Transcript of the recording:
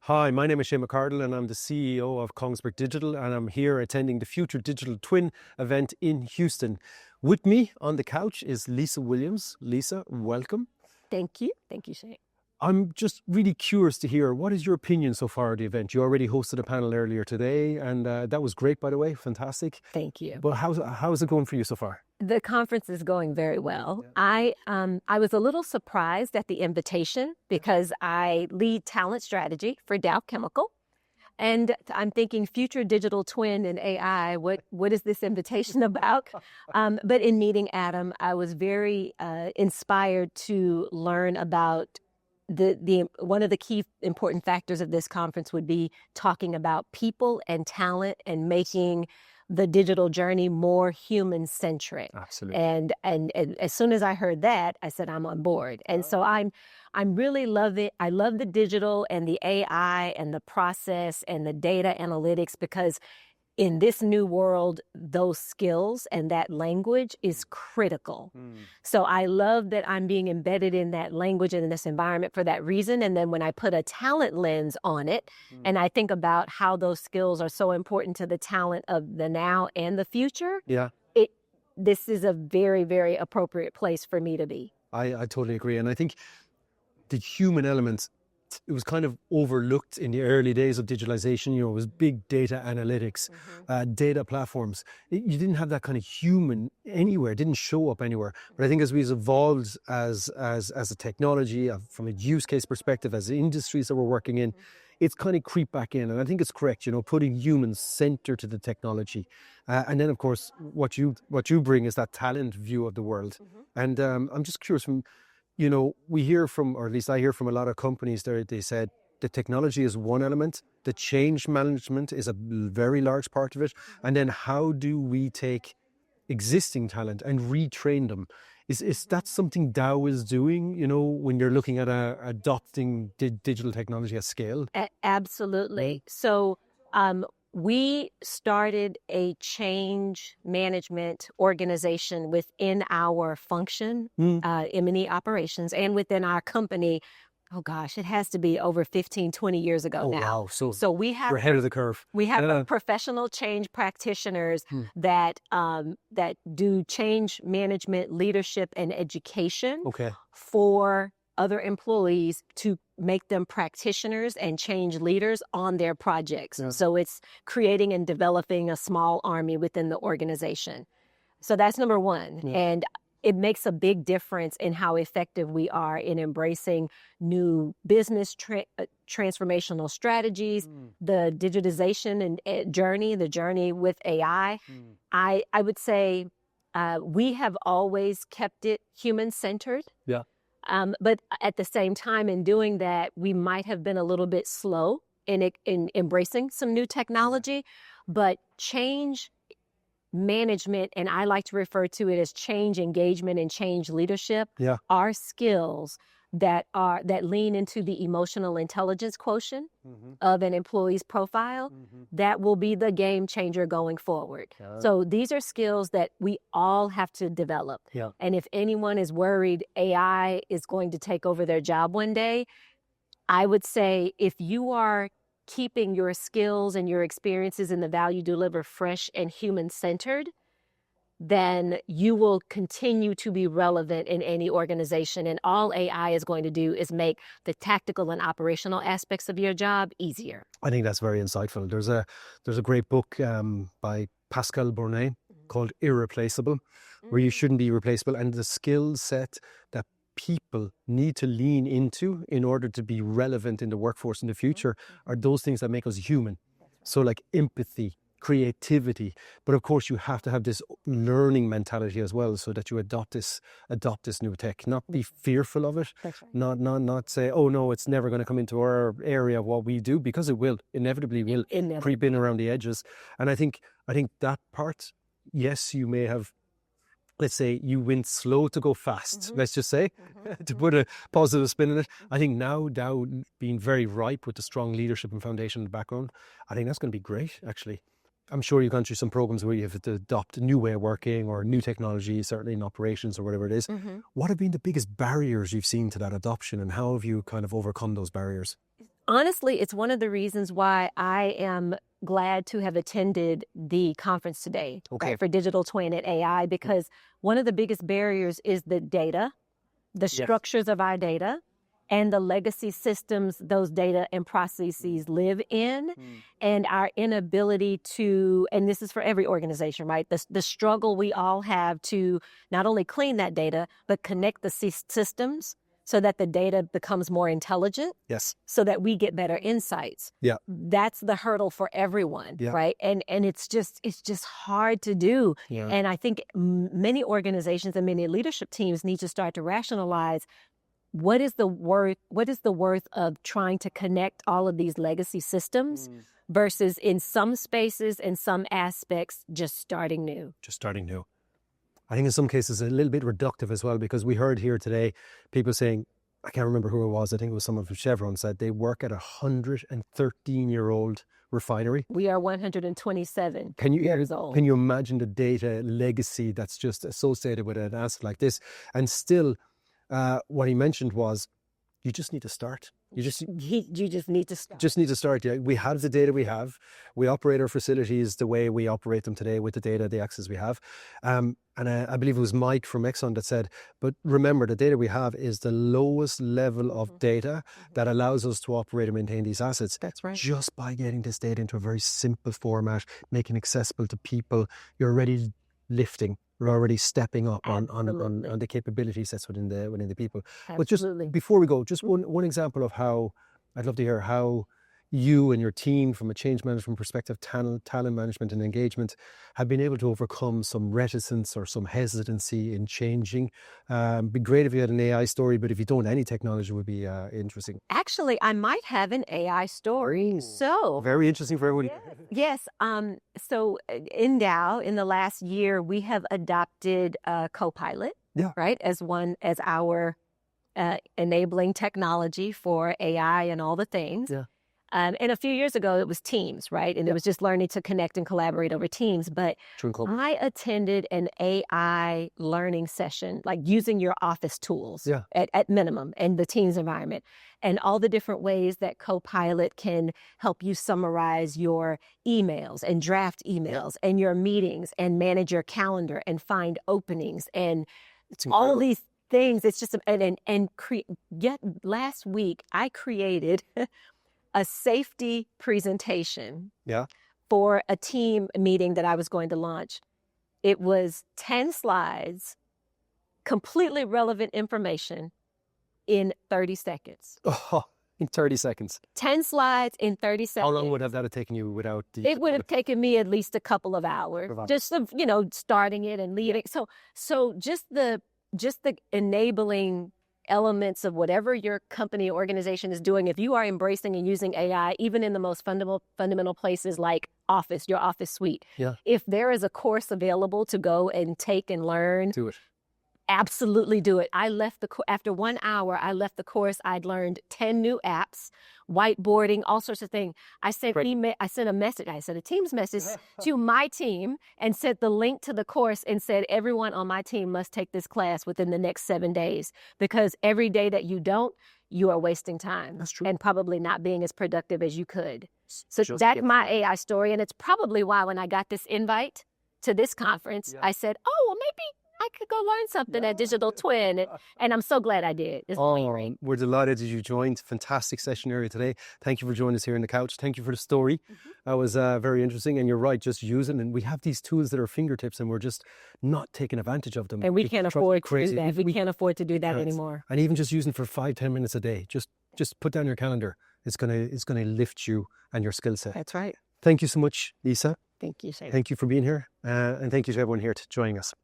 Hi, my name is Shane McCardle and I'm the CEO of Kongsberg Digital, and I'm here attending the Future Digital Twin event in Houston. With me on the couch is Lisa Williams. Lisa, welcome. Thank you. Thank you, Shane. I'm just really curious to hear, what is your opinion so far of the event? You already hosted a panel earlier today, and that was great, by the way, fantastic. Thank you. But how's it going for you so far? The conference is going very well. I was a little surprised at the invitation because I lead talent strategy for Dow Chemical. And I'm thinking future digital twin and AI, what is this invitation about? But in meeting Adam, I was very inspired to learn about the one of the key important factors of this conference would be talking about people and talent and making the digital journey more human-centric. Absolutely. And as soon as I heard that, I said, I'm on board. And so I'm really love it. I love the digital and the AI and the process and the data analytics, because in this new world, those skills and that language is critical. So I love that I'm being embedded in that language and in this environment for that reason. And then when I put a talent lens on it, and I think about how those skills are so important to the talent of the now and the future, this is a very, very appropriate place for me to be. I totally agree. And I think the human element, it was kind of overlooked in the early days of digitalization. It was big data analytics, data platforms. You didn't have that kind of human anywhere. It didn't show up anywhere. But I think as we've evolved as a technology, from a use case perspective, as the industries that we're working in, it's kind of creeped back in. And I think it's correct, putting humans center to the technology. And then, of course, what you bring is that talent view of the world. And I'm just curious from, we hear from, or at least I hear from a lot of companies there, they said the technology is one element, the change management is a very large part of it. And then how do we take existing talent and retrain them? Is that something Dow is doing, when you're looking at adopting digital technology at scale? Absolutely. So we started a change management organization within our function, M&E operations, and within our company. Oh gosh, it has to be over 15, 20 years ago now. Wow. So we have, you're ahead of the curve. We have professional change practitioners that do change management, leadership, and education for other employees to make them practitioners and change leaders on their projects. So it's creating and developing a small army within the organization. So that's number one. And it makes a big difference in how effective we are in embracing new business transformational strategies, the digitization and the journey with AI. I would say we have always kept it human-centered. But at the same time, in doing that, we might have been a little bit slow in embracing some new technology. But change management, and I like to refer to it as change engagement and change leadership, are skills that lean into the emotional intelligence quotient of an employee's profile. That will be the game changer going forward. So these are skills that we all have to develop. And if anyone is worried AI is going to take over their job one day, I would say if you are keeping your skills and your experiences and the value deliver fresh and human-centered, then you will continue to be relevant in any organization. And all AI is going to do is make the tactical and operational aspects of your job easier. I think that's very insightful. There's a great book by Pascal Bournet called Irreplaceable, where you shouldn't be replaceable. And the skill set that people need to lean into in order to be relevant in the workforce in the future are those things that make us human. So like empathy, creativity, but of course you have to have this learning mentality as well, so that you adopt this new tech, not be fearful of it, not say, oh no, it's never going to come into our area of what we do, because it will inevitably creep in around the edges. And I think that part, yes, you may have, let's say you went slow to go fast, let's just say, to put a positive spin in it. I think now Dow being very ripe with the strong leadership and foundation in the background, I think that's going to be great, actually. I'm sure you've gone through some programs where you have to adopt a new way of working or new technology, certainly in operations or whatever it is. What have been the biggest barriers you've seen to that adoption, and how have you kind of overcome those barriers? Honestly, it's one of the reasons why I am glad to have attended the conference today, right, for Digital Twin and AI, because one of the biggest barriers is the data, the structures of our data, and the legacy systems those data and processes live in, and our inability to, and this is for every organization, right? The struggle we all have to not only clean that data, but connect the systems so that the data becomes more intelligent. Yes. So that we get better insights. Yeah. That's the hurdle for everyone, right? And it's just hard to do. Yeah. And I think many organizations and many leadership teams need to start to rationalize what is the worth of trying to connect all of these legacy systems versus in some spaces and some aspects just starting new. I think in some cases a little bit reductive as well, because we heard here today people saying, I can't remember who it was, I think it was someone from Chevron, said they work at a 113-year-old refinery. We are 127 years old. Can you imagine the data legacy that's just associated with an asset like this? And still, what he mentioned was, you just need to start. You just need to start. Just need to start. Yeah, we have the data we have. We operate our facilities the way we operate them today with the data, the access we have. And I believe it was Mike from Exxon that said, but remember, the data we have is the lowest level of data that allows us to operate and maintain these assets. That's right. Just by getting this data into a very simple format, making it accessible to people, you're already lifting. We're already stepping up on the capabilities that's within the people. Absolutely. But just before we go, just one example of how, I'd love to hear how you and your team, from a change management perspective, talent management and engagement, have been able to overcome some reticence or some hesitancy in changing. Be great if you had an AI story, but if you don't, any technology would be interesting. Actually, I might have an AI story. Ooh, so very interesting for everyone. Yes. So in Dow, in the last year, we have adopted Copilot, right, as our enabling technology for AI and all the things. Yeah. And a few years ago, it was Teams, right? And it was just learning to connect and collaborate over Teams. But I attended an AI learning session, like using your office tools at minimum and the Teams environment, and all the different ways that Copilot can help you summarize your emails and draft emails and your meetings and manage your calendar and find openings and all these things. It's just, yet last week I created a safety presentation for a team meeting that I was going to launch. It was 10 slides, completely relevant information in 30 seconds. Oh, in 30 seconds. 10 slides in 30 seconds. How long would that have taken you without the... It would have taken me at least a couple of hours, just of, starting it and leaving. So just the enabling elements of whatever your company or organization is doing, if you are embracing and using AI, even in the most fundamental places like your office suite, if there is a course available to go and take and learn, do it. Absolutely do it. After 1 hour, I left the course. I'd learned 10 new apps, whiteboarding, all sorts of things. I sent a Teams message to my team and sent the link to the course and said, everyone on my team must take this class within the next 7 days, because every day that you don't, you are wasting time. That's true. And probably not being as productive as you could. So that's my AI story. And it's probably why when I got this invite to this conference, I said, oh, well, maybe I could go learn something at Digital Twin. And I'm so glad I did. We're delighted that you joined. Fantastic session area today. Thank you for joining us here on the couch. Thank you for the story. That was very interesting. And you're right, just use it. And we have these tools at our fingertips and we're just not taking advantage of them. And we can't afford to do that. We can't afford to do that anymore. And even just using for 5-10 minutes a day, just put down your calendar. It's gonna lift you and your skill set. That's right. Thank you so much, Lisa. Thank you, Shane. Thank you for being here. And thank you to everyone here to joining us.